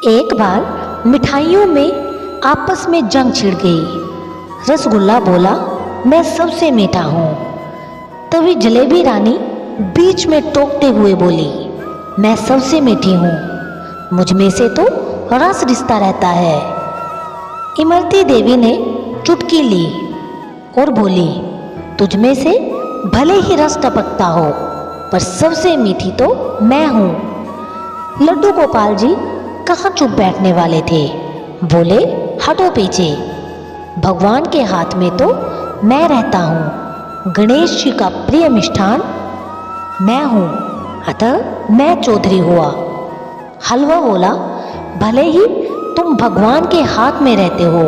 एक बार मिठाइयों में आपस में जंग छिड़ गई। रसगुल्ला बोला, मैं सबसे मीठा हूँ। तभी जलेबी रानी बीच में टोकते हुए बोली, मैं सबसे मीठी हूँ, मुझ में से तो रस रिश्ता रहता है। इमरती देवी ने चुटकी ली और बोली, तुझ में से भले ही रस टपकता हो, पर सबसे मीठी तो मैं हूँ। लड्डू गोपाल जी कहाँ चुप बैठने वाले थे, बोले, हटो पीछे, भगवान के हाथ में तो मैं रहता हूँ। गणेश जी का प्रिय मिष्ठान मैं हूँ, अतः मैं चौधरी हुआ। हलवा बोला, भले ही तुम भगवान के हाथ में रहते हो,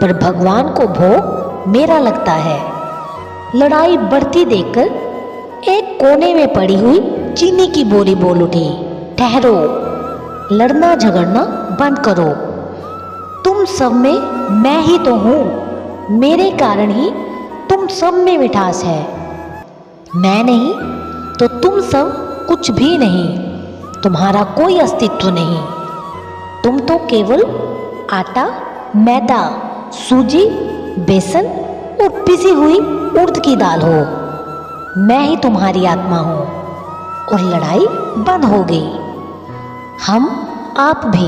पर भगवान को भोग मेरा लगता है। लड़ाई बढ़ती देखकर एक कोने में पड़ी हुई चीनी की बोरी बोल उठी, ठहरो, लड़ना झगड़ना बंद करो। तुम सब में मैं ही तो हूँ, मेरे कारण ही तुम सब में मिठास है। मैं नहीं तो तुम सब कुछ भी नहीं, तुम्हारा कोई अस्तित्व नहीं। तुम तो केवल आटा, मैदा, सूजी, बेसन और पिसी हुई उड़द की दाल हो। मैं ही तुम्हारी आत्मा हूँ। और लड़ाई बंद हो गई। हम आप भी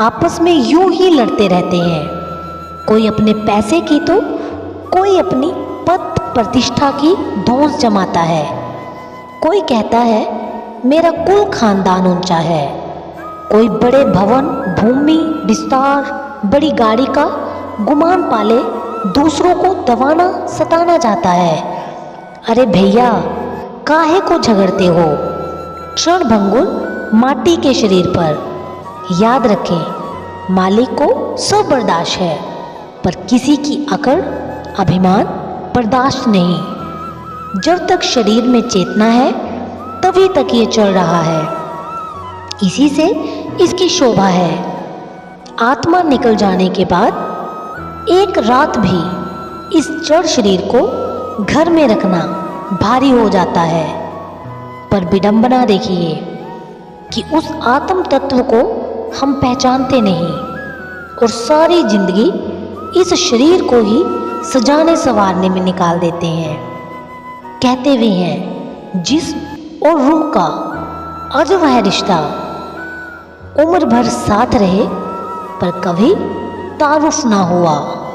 आपस में यूं ही लड़ते रहते हैं, कोई अपने पैसे की तो कोई अपनी पद प्रतिष्ठा की धौंस जमाता है। कोई कहता है मेरा कुल खानदान ऊंचा है, कोई बड़े भवन, भूमि, विस्तार, बड़ी गाड़ी का गुमान पाले दूसरों को दबाना सताना चाहता है। अरे भैया, काहे को झगड़ते हो? क्षण भंगुर माटी के शरीर पर। याद रखें, मालिक को सब बर्दाश्त है, पर किसी की अकड़, अभिमान बर्दाश्त नहीं। जब तक शरीर में चेतना है तभी तक ये चल रहा है, इसी से इसकी शोभा है। आत्मा निकल जाने के बाद एक रात भी इस जड़ शरीर को घर में रखना भारी हो जाता है। पर विडंबना देखिए कि उस आत्म तत्व को हम पहचानते नहीं और सारी जिंदगी इस शरीर को ही सजाने संवारने में निकाल देते हैं। कहते भी हैं, जिस्म और रूह का अजब है रिश्ता, उम्र भर साथ रहे पर कभी तारुफ ना हुआ।